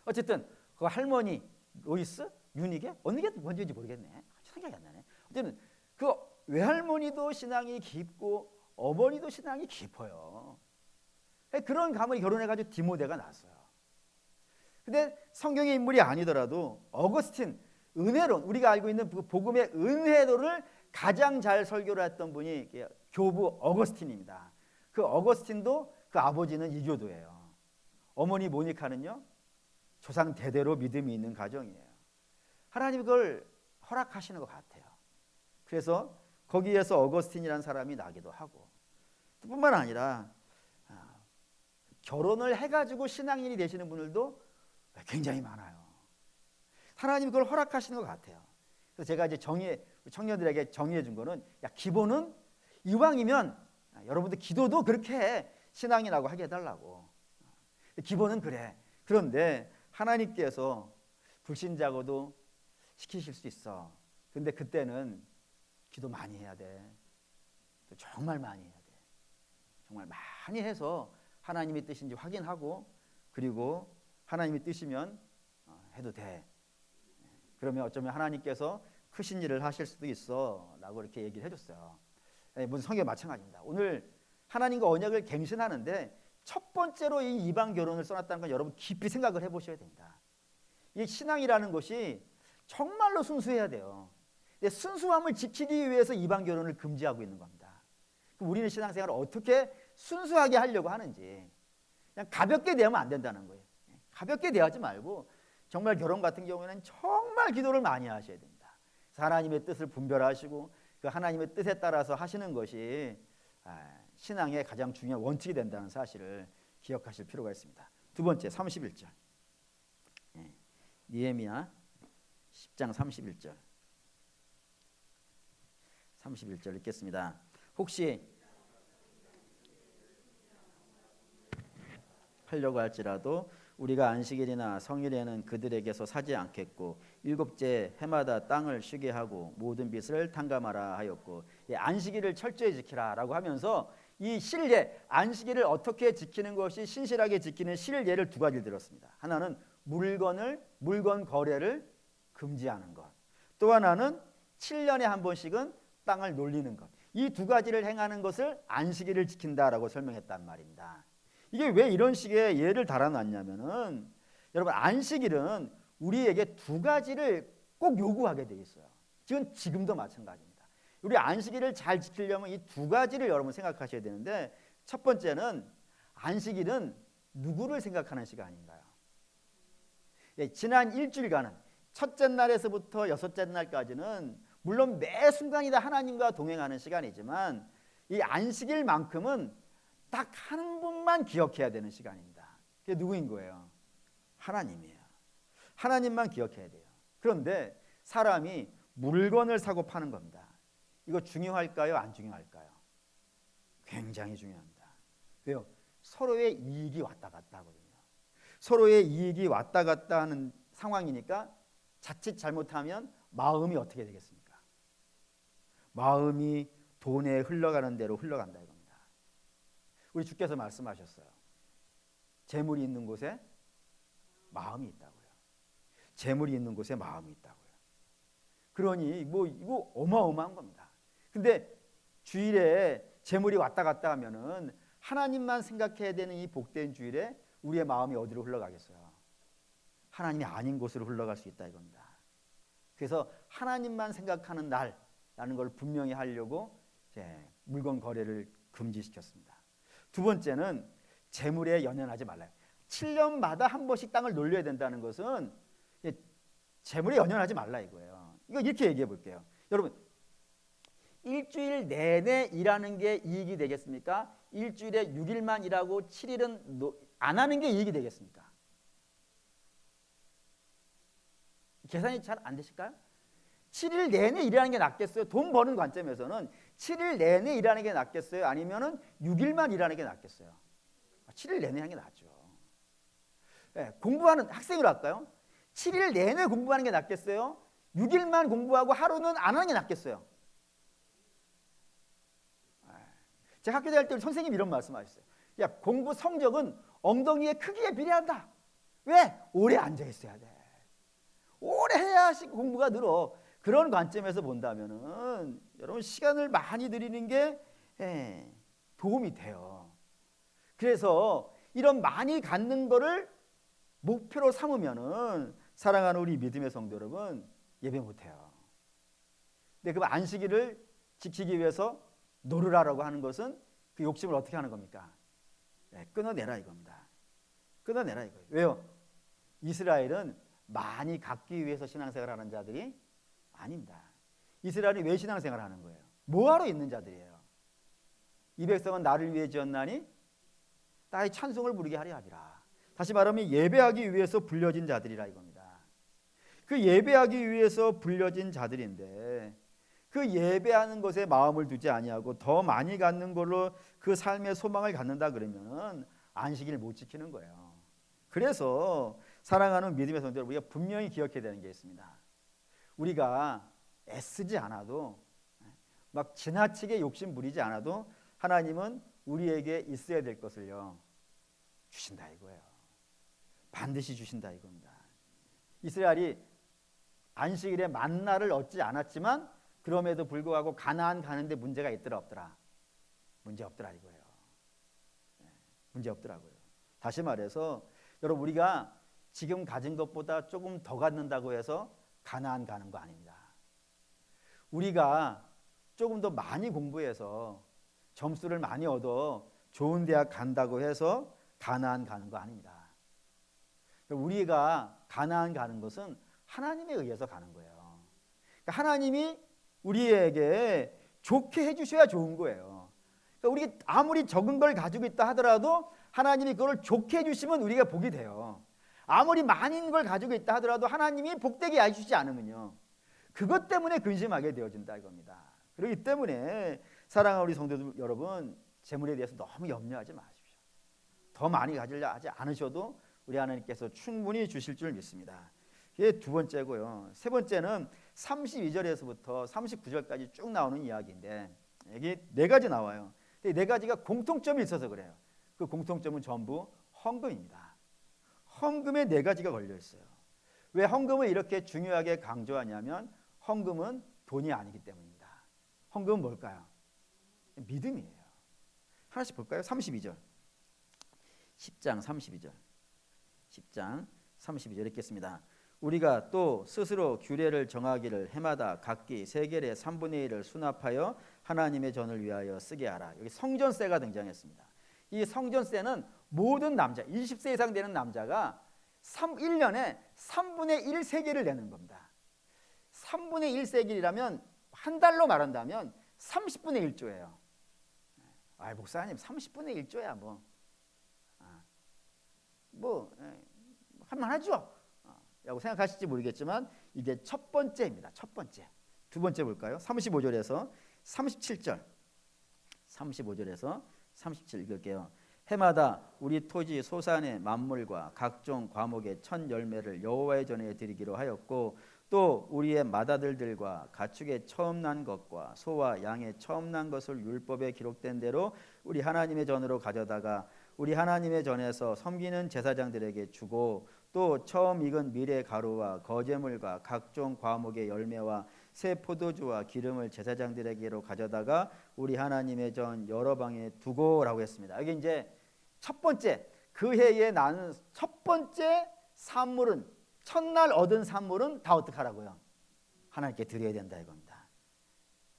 어쨌든 그 할머니 로이스, 유니게 어느 게 먼저인지 모르겠네. 생각이 안 나네. 어쨌든 그 외할머니도 신앙이 깊고 어머니도 신앙이 깊어요. 그런 가문이 결혼해가지고 디모데가 났어요. 근데 성경의 인물이 아니더라도 어거스틴, 은혜론, 우리가 알고 있는 복음의 은혜론을 가장 잘 설교를 했던 분이 교부 어거스틴입니다. 그 어거스틴도 그 아버지는 이교도예요. 어머니 모니카는요, 조상 대대로 믿음이 있는 가정이에요. 하나님이 그걸 허락하시는 것 같아요. 그래서 거기에서 어거스틴이라는 사람이 나기도 하고, 뿐만 아니라 결혼을 해가지고 신앙인이 되시는 분들도 굉장히 많아요. 하나님이 그걸 허락하시는 것 같아요. 그래서 제가 이제 청년들에게 정의해 준 거는, 기본은 이왕이면 여러분들 기도도 그렇게 해. 신앙이라고 하게 해달라고. 기본은 그래. 그런데 하나님께서 불신자고도 시키실 수 있어. 근데 그때는 기도 많이 해야 돼. 정말 많이 해야 돼. 정말 많이 해서 하나님의 뜻인지 확인하고, 그리고 하나님의 뜻이면 해도 돼. 그러면 어쩌면 하나님께서 크신 일을 하실 수도 있어 라고 이렇게 얘기를 해줬어요. 무슨 성경 마찬가지입니다. 오늘 하나님과 언약을 갱신하는데 첫 번째로 이 이방 결혼을 써놨다는 건 여러분 깊이 생각을 해보셔야 됩니다. 이 신앙이라는 것이 정말로 순수해야 돼요. 근데 순수함을 지키기 위해서 이방 결혼을 금지하고 있는 겁니다. 그럼 우리는 신앙생활을 어떻게 순수하게 하려고 하는지, 그냥 가볍게 대하면 안 된다는 거예요. 가볍게 대하지 말고 정말 결혼 같은 경우에는 정말 기도를 많이 하셔야 됩니다. 하나님의 뜻을 분별하시고 그 하나님의 뜻에 따라서 하시는 것이 신앙의 가장 중요한 원칙이 된다는 사실을 기억하실 필요가 있습니다. 두 번째 31절. 느헤미야 10장 31절 읽겠습니다. 혹시 하려고 할지라도 우리가 안식일이나 성일에는 그들에게서 사지 않겠고 일곱째 해마다 땅을 쉬게 하고 모든 빚을 탕감하라 하였고, 안식일을 철저히 지키라라고 하면서 이 실례, 안식일을 어떻게 지키는 것이 신실하게 지키는 실례를 두 가지를 들었습니다. 하나는 물건 거래를 금지하는 것, 또 하나는 7년에 한 번씩은 땅을 놀리는 것. 이 두 가지를 행하는 것을 안식일을 지킨다라고 설명했단 말입니다. 이게 왜 이런 식의 예를 달아놨냐면은, 여러분 안식일은 우리에게 두 가지를 꼭 요구하게 돼 있어요. 지금도 마찬가지입니다. 우리 안식일을 잘 지키려면 이 두 가지를 여러분 생각하셔야 되는데, 첫 번째는 안식일은 누구를 생각하는 시간인가요? 지난 일주일간은 첫째 날에서부터 여섯째 날까지는 물론 매 순간이 다 하나님과 동행하는 시간이지만, 이 안식일만큼은 딱 한 분만 기억해야 되는 시간입니다. 그게 누구인 거예요? 하나님이에요. 하나님만 기억해야 돼요. 그런데 사람이 물건을 사고 파는 겁니다. 이거 중요할까요? 안 중요할까요? 굉장히 중요합니다. 왜요? 서로의 이익이 왔다 갔다 하거든요. 서로의 이익이 왔다 갔다 하는 상황이니까 자칫 잘못하면 마음이 어떻게 되겠습니까? 마음이 돈에 흘러가는 대로 흘러간다 이겁니다. 우리 주께서 말씀하셨어요. 재물이 있는 곳에 마음이 있다고요. 재물이 있는 곳에 마음이 있다고요. 그러니 이거 어마어마한 겁니다. 근데 주일에 재물이 왔다 갔다 하면은 하나님만 생각해야 되는 이 복된 주일에 우리의 마음이 어디로 흘러가겠어요? 하나님이 아닌 곳으로 흘러갈 수 있다 이겁니다. 그래서 하나님만 생각하는 날라는 걸 분명히 하려고 물건 거래를 금지시켰습니다. 두 번째는 재물에 연연하지 말라요. 7년마다 한 번씩 땅을 놀려야 된다는 것은 재물에 연연하지 말라 이거예요. 이거 이렇게 얘기해 볼게요. 여러분, 일주일 내내 일하는 게 이익이 되겠습니까? 일주일에 6일만 일하고 7일은 안 하는 게 이익이 되겠습니까? 계산이 잘 안 되실까요? 7일 내내 일하는 게 낫겠어요? 돈 버는 관점에서는 7일 내내 일하는 게 낫겠어요? 아니면은 6일만 일하는 게 낫겠어요? 7일 내내 하는 게 낫죠. 공부하는 학생으로 할까요? 7일 내내 공부하는 게 낫겠어요? 6일만 공부하고 하루는 안 하는 게 낫겠어요? 제가 학교 다닐 때 선생님이 이런 말씀하셨어요. 야, 공부 성적은 엉덩이의 크기에 비례한다. 왜? 오래 앉아 있어야 돼. 오래 해야지 공부가 늘어. 그런 관점에서 본다면은 여러분 시간을 많이 들이는 게 도움이 돼요. 그래서 이런 많이 갖는 거를 목표로 삼으면은 사랑하는 우리 믿음의 성도 여러분 예배 못해요. 근데 그 안식일을 지키기 위해서 노르라라고 하는 것은 그 욕심을 어떻게 하는 겁니까? 끊어내라 이겁니다. 끊어내라 이거예요. 왜요? 이스라엘은 많이 갖기 위해서 신앙생활하는 자들이 아닙니다. 이스라엘이 왜 신앙생활하는 거예요? 뭐하러 있는 자들이에요? 이 백성은 나를 위해 지었나니 나의 찬송을 부르게 하려 하리라. 다시 말하면 예배하기 위해서 불려진 자들이라 이겁니다. 그 예배하기 위해서 불려진 자들인데 그 예배하는 것에 마음을 두지 아니하고 더 많이 갖는 걸로 그 삶의 소망을 갖는다 그러면은 안식일 못 지키는 거예요. 그래서 사랑하는 믿음의 성도들, 우리가 분명히 기억해야 되는 게 있습니다. 우리가 애쓰지 않아도, 막 지나치게 욕심 부리지 않아도 하나님은 우리에게 있어야 될 것을요 주신다 이거예요. 반드시 주신다 이겁니다. 이스라엘이 안식일에 만나를 얻지 않았지만 그럼에도 불구하고 가나안 가는데 문제가 있더라 없더라? 문제 없더라 이거예요. 문제 없더라고요. 다시 말해서 여러분, 우리가 지금 가진 것보다 조금 더 갖는다고 해서 가나안 가는 거 아닙니다. 우리가 조금 더 많이 공부해서 점수를 많이 얻어 좋은 대학 간다고 해서 가나안 가는 거 아닙니다. 우리가 가나안 가는 것은 하나님에 의해서 가는 거예요. 그러니까 하나님이 우리에게 좋게 해주셔야 좋은 거예요. 그러니까 우리 아무리 적은 걸 가지고 있다 하더라도 하나님이 그걸 좋게 해주시면 우리가 복이 돼요. 아무리 많은 걸 가지고 있다 하더라도 하나님이 복되게 해주시지 않으면요, 그것 때문에 근심하게 되어진다 이겁니다. 그렇기 때문에 사랑하는 우리 성도들 여러분, 재물에 대해서 너무 염려하지 마십시오. 더 많이 가지려 하지 않으셔도 우리 하나님께서 충분히 주실 줄 믿습니다. 이게 두 번째고요. 세 번째는 32절에서부터 39절까지 쭉 나오는 이야기인데, 이게 네 가지 나와요. 네 가지가 공통점이 있어서 그래요. 그 공통점은 전부 헌금입니다. 헌금에 네 가지가 걸려 있어요. 왜 헌금을 이렇게 중요하게 강조하냐면 헌금은 돈이 아니기 때문입니다. 헌금은 뭘까요? 믿음이에요. 하나씩 볼까요? 32절. 10장 32절. 10장 32절 읽겠습니다. 우리가 또 스스로 규례를 정하기를 해마다 각기 세겔의 3분의 1을 수납하여 하나님의 전을 위하여 쓰게 하라. 여기 성전세가 등장했습니다. 이 성전세는 모든 남자, 20세 이상 되는 남자가 1년에 3분의 1 세겔을 내는 겁니다. 3분의 1 세겔이라면 한 달로 말한다면 30분의 1조예요. 아, 목사님 30분의 1조야 할만하죠? 라고 생각하실지 모르겠지만 이게 첫 번째입니다. 첫 번째. 두 번째 볼까요? 35절에서 37절. 35절에서 37 읽을게요. 해마다 우리 토지 소산의 만물과 각종 과목의 첫 열매를 여호와의 전에 드리기로 하였고, 또 우리의 맏아들들과 가축의 처음 난 것과 소와 양의 처음 난 것을 율법에 기록된 대로 우리 하나님의 전으로 가져다가 우리 하나님의 전에서 섬기는 제사장들에게 주고, 또 처음 익은 밀의 가루와 거제물과 각종 과목의 열매와 새 포도주와 기름을 제사장들에게로 가져다가 우리 하나님의 전 여러 방에 두고라고 했습니다. 여기 이제 첫 번째, 그 해에 나는 첫 번째 산물은, 첫날 얻은 산물은 다 어떻게 하라고요? 하나님께 드려야 된다 이겁니다.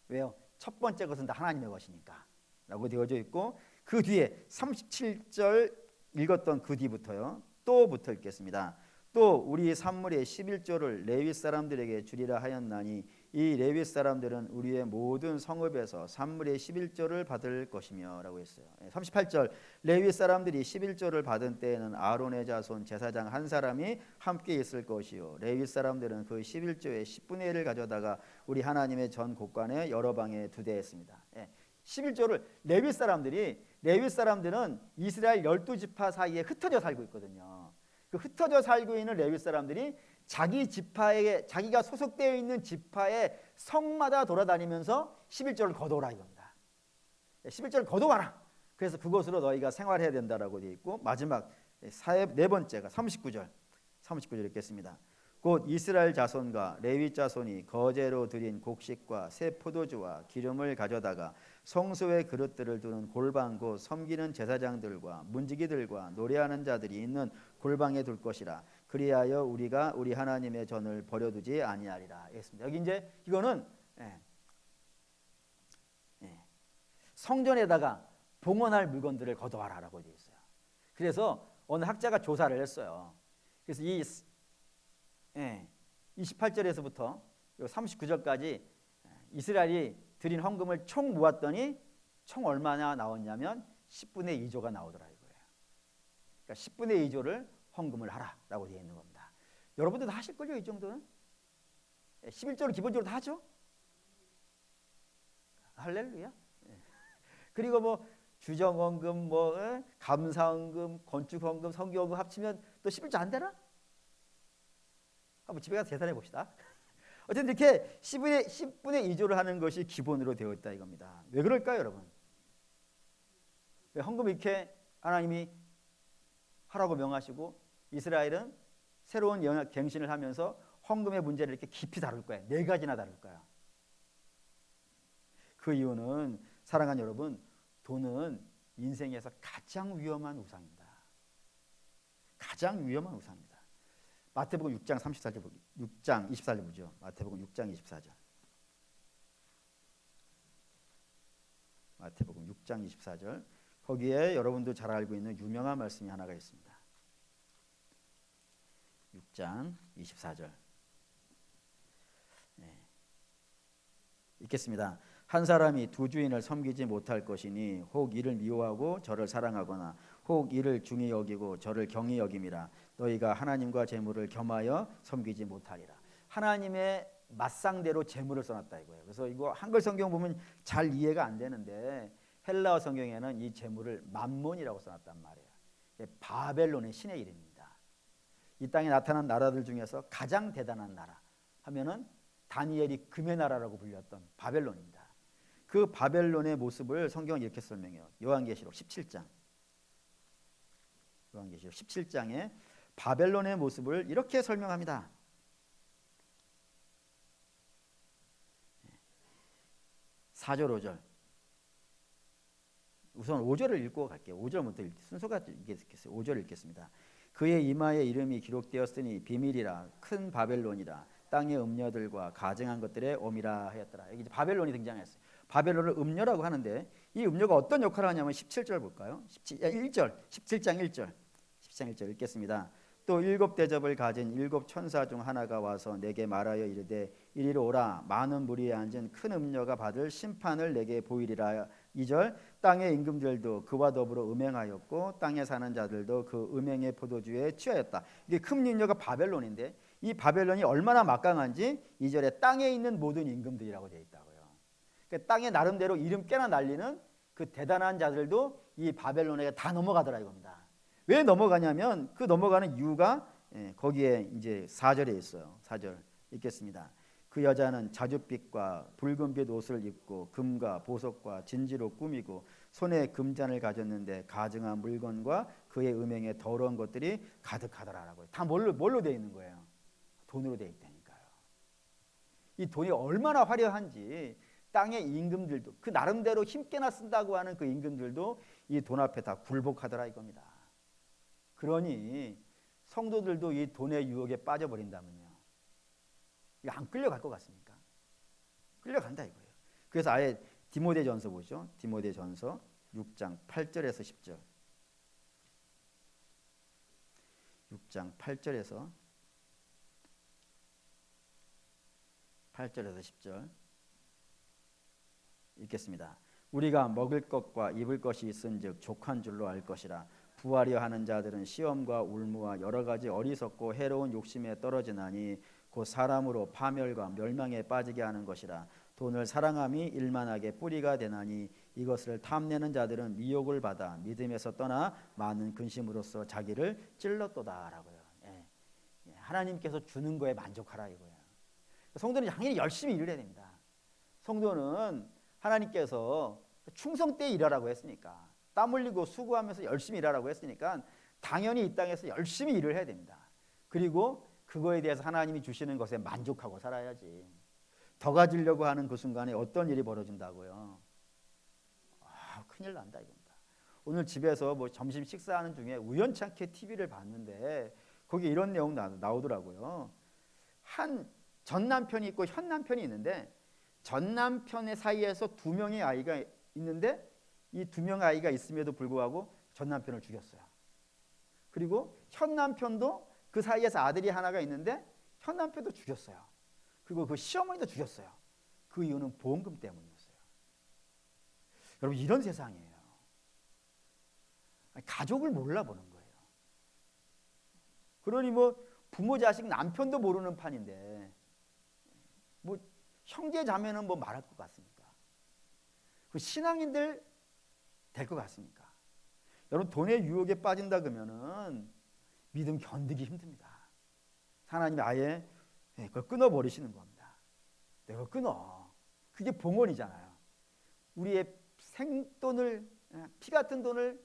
왜요? 첫 번째 것은 다 하나님의 것이니까 라고 되어져 있고, 그 뒤에 37절 읽었던 그 뒤부터요, 또 붙어 있겠습니다. 또 우리 산물의 11조를 레위 사람들에게 주리라 하였나니 이 레위 사람들은 우리의 모든 성읍에서 산물의 11조를 받을 것이며 라고 했어요. 38절 레위 사람들이 11조를 받은 때에는 아론의 자손 제사장 한 사람이 함께 있을 것이요 레위 사람들은 그 11조의 10분의 1을 가져다가 우리 하나님의 전 곳간에 여러 방에 두대했습니다. 11조를 레위 사람들은 이스라엘 12지파 사이에 흩어져 살고 있거든요. 그 흩어져 살고 있는 레위 사람들이 자기 지파에, 자기가 소속되어 있는 지파의 성마다 돌아다니면서 11조를 거둬라 이겁니다. 11조를 거둬와라. 그래서 그것으로 너희가 생활해야 된다라고 되어 있고, 마지막 네 번째가 39절 읽겠습니다. 곧 이스라엘 자손과 레위 자손이 거제로 드린 곡식과 새 포도주와 기름을 가져다가 성소의 그릇들을 두는 골방, 곧 섬기는 제사장들과 문지기들과 노래하는 자들이 있는 골방에 둘 것이라. 그리하여 우리가 우리 하나님의 전을 버려두지 아니하리라. 했습니다. 여기 이제 이거는 성전에다가 봉헌할 물건들을 걷어와라라고 되어 있어요. 그래서 어느 학자가 조사를 했어요. 그래서 이 28절에서부터 39절까지 이스라엘이 드린 헌금을 총 모았더니 총 얼마나 나왔냐면 10분의 2조가 나오더라 이거예요. 그러니까 10분의 2조를 헌금을 하라라고 되어 있는 겁니다. 여러분들 다 하실 거죠, 이 정도는? 11조를 기본적으로 다 하죠? 할렐루야. 그리고 뭐 주정헌금, 감사헌금, 건축헌금, 성교헌금 합치면 또 11조 안 되나? 한번 집에 가서 계산해 봅시다. 어쨌든 이렇게 10분의 2조를 하는 것이 기본으로 되어 있다 이겁니다. 왜 그럴까요, 여러분? 왜 헌금 이렇게 하나님이 하라고 명하시고 이스라엘은 새로운 영역 갱신을 하면서 헌금의 문제를 이렇게 깊이 다룰 거예요. 4가지나 다룰 거예요. 그 이유는 사랑하는 여러분, 돈은 인생에서 가장 위험한 우상입니다. 가장 위험한 우상입니다. 마태복음 6장 34절 6장 24절 보죠. 마태복음 6장 24절. 마태복음 6장 24절. 거기에 여러분도 잘 알고 있는 유명한 말씀이 하나가 있습니다. 6장 24절. 네. 읽겠습니다. 한 사람이 두 주인을 섬기지 못할 것이니 혹 이를 미워하고 저를 사랑하거나 혹 이를 중히 여기고 저를 경히 여김이라. 너희가 하나님과 재물을 겸하여 섬기지 못하리라. 하나님의 맞상대로 재물을 써놨다 이거예요. 그래서 이거 한글 성경 보면 잘 이해가 안 되는데 헬라어 성경에는 이 재물을 맘몬이라고 써놨단 말이에요. 바벨론의 신의 이름입니다. 이 땅에 나타난 나라들 중에서 가장 대단한 나라 하면은 다니엘이 금의 나라라고 불렸던 바벨론입니다. 그 바벨론의 모습을 성경은 이렇게 설명해요. 요한계시록 17장. 요한계시록 17장에 바벨론의 모습을 이렇게 설명합니다. 4절 5절. 우선 5절을 읽고 갈게요. 5절부터 순서가 읽겠어요. 5절 읽겠습니다. 그의 이마에 이름이 기록되었으니 비밀이라 큰 바벨론이라 땅의 음녀들과 가증한 것들의 오미라 하였더라. 여기 이제 바벨론이 등장했어요. 바벨론을 음녀라고 하는데 이 음녀가 어떤 역할을 하냐면 17절 볼까요? 17장 1절 읽겠습니다. 또 7 대접을 가진 7 천사 중 하나가 와서 내게 말하여 이르되 이리로 오라. 많은 무리에 앉은 큰 음녀가 받을 심판을 내게 보이리라. 2절 땅의 임금들도 그와 더불어 음행하였고 땅에 사는 자들도 그 음행의 포도주에 취하였다. 이게 큰 음녀가 바벨론인데 이 바벨론이 얼마나 막강한지 2절에 땅에 있는 모든 임금들이라고 되어 있다고요. 그러니까 땅에 나름대로 이름 깨나 날리는 그 대단한 자들도 이 바벨론에 다 넘어가더라 이겁니다. 왜 넘어가냐면 그 넘어가는 이유가 거기에 이제 4절에 있어요. 4절 읽겠습니다. 그 여자는 자줏빛과 붉은빛 옷을 입고 금과 보석과 진지로 꾸미고 손에 금잔을 가졌는데 가증한 물건과 그의 음행에 더러운 것들이 가득하더라라고요. 다 뭘로 되어 있는 거예요? 돈으로 되어 있다니까요. 이 돈이 얼마나 화려한지 땅의 임금들도 그 나름대로 힘께나 쓴다고 하는 그 임금들도 이 돈 앞에 다 굴복하더라 이겁니다. 그러니 성도들도 이 돈의 유혹에 빠져버린다면요. 안 끌려갈 것 같습니까? 끌려간다 이거예요. 그래서 아예 디모데전서 보죠. 디모데전서 6장 8절에서 10절. 6장 8절에서 10절 읽겠습니다. 우리가 먹을 것과 입을 것이 있은즉 족한 줄로 알 것이라. 부하려 하는 자들은 시험과 울무와 여러 가지 어리석고 해로운 욕심에 떨어지나니 곧 사람으로 파멸과 멸망에 빠지게 하는 것이라. 돈을 사랑함이 일만하게 뿌리가 되나니 이것을 탐내는 자들은 미혹을 받아 믿음에서 떠나 많은 근심으로써 자기를 찔렀도다라고요. 하나님께서 주는 거에 만족하라 이거예요. 성도는 당연히 열심히 일을 해야 됩니다. 성도는 하나님께서 충성 때 일하라고 했으니까, 땀 흘리고 수고하면서 열심히 일하라고 했으니까 당연히 이 땅에서 열심히 일을 해야 됩니다. 그리고 그거에 대해서 하나님이 주시는 것에 만족하고 살아야지. 더 가지려고 하는 그 순간에 어떤 일이 벌어진다고요? 큰일 난다 이겁니다. 오늘 집에서 뭐 점심 식사하는 중에 우연찮게 TV를 봤는데 거기 이런 내용 나오더라고요. 한 전 남편이 있고 현 남편이 있는데 전 남편의 사이에서 2명의 아이가 있는데 이 2명의 아이가 있음에도 불구하고 전 남편을 죽였어요. 그리고 현 남편도 그 사이에서 아들이 하나가 있는데 현 남편도 죽였어요. 그리고 그 시어머니도 죽였어요. 그 이유는 보험금 때문이었어요. 여러분 이런 세상이에요. 가족을 몰라보는 거예요. 그러니 뭐 부모 자식 남편도 모르는 판인데 뭐 형제 자매는 뭐 말할 것 같습니까? 그 신앙인들 될 것 같습니까? 여러분 돈의 유혹에 빠진다 그러면은 믿음 견디기 힘듭니다. 하나님이 아예 그걸 끊어버리시는 겁니다. 내가 끊어. 그게 봉헌이잖아요. 우리의 생돈을, 피 같은 돈을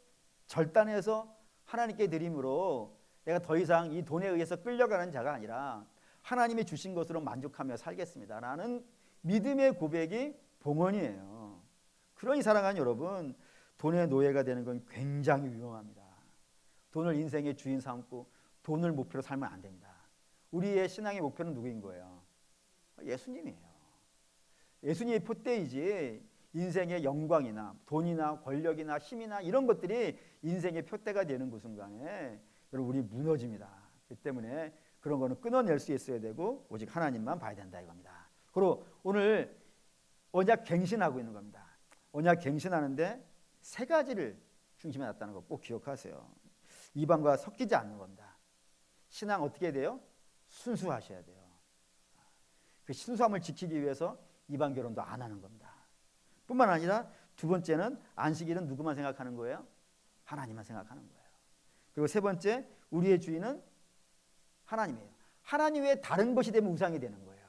절단해서 하나님께 드림으로 내가 더 이상 이 돈에 의해서 끌려가는 자가 아니라 하나님이 주신 것으로 만족하며 살겠습니다라는 믿음의 고백이 봉헌이에요. 그러니 사랑하는 여러분, 돈의 노예가 되는 건 굉장히 위험합니다. 돈을 인생의 주인 삼고 돈을 목표로 살면 안 됩니다. 우리의 신앙의 목표는 누구인 거예요? 예수님이에요. 예수님의 표대이지 인생의 영광이나 돈이나 권력이나 힘이나 이런 것들이 인생의 표대가 되는 그 순간에 여러분 우리 무너집니다. 그 때문에 그런 거는 끊어낼 수 있어야 되고 오직 하나님만 봐야 된다 이겁니다. 그리고 오늘 언약 갱신하고 있는 겁니다. 언약 갱신하는데 세 가지를 중심에 놨다는 거 꼭 기억하세요. 이방과 섞이지 않는 겁니다. 신앙 어떻게 돼요? 순수하셔야 돼요. 그 순수함을 지키기 위해서 이방 결혼도 안 하는 겁니다. 뿐만 아니라 두 번째는 안식일은 누구만 생각하는 거예요? 하나님만 생각하는 거예요. 그리고 세 번째, 우리의 주인은 하나님이에요. 하나님 외에 다른 것이 되면 우상이 되는 거예요.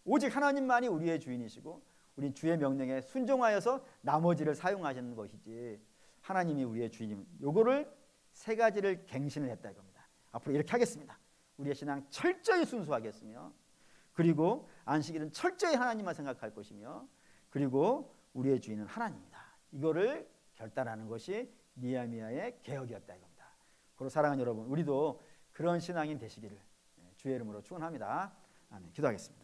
오직 하나님만이 우리의 주인이시고 우리 주의 명령에 순종하여서 나머지를 사용하시는 것이지 하나님이 우리의 주인이면 요거를 세 가지를 갱신을 했다 이겁니다. 앞으로 이렇게 하겠습니다. 우리의 신앙 철저히 순수하겠으며 그리고 안식일은 철저히 하나님만 생각할 것이며 그리고 우리의 주인은 하나님이다. 이거를 결단하는 것이 느헤미야의 개혁이었다 이겁니다. 그리고 사랑하는 여러분, 우리도 그런 신앙인 되시기를 주의 이름으로 축원합니다. 아멘. 기도하겠습니다.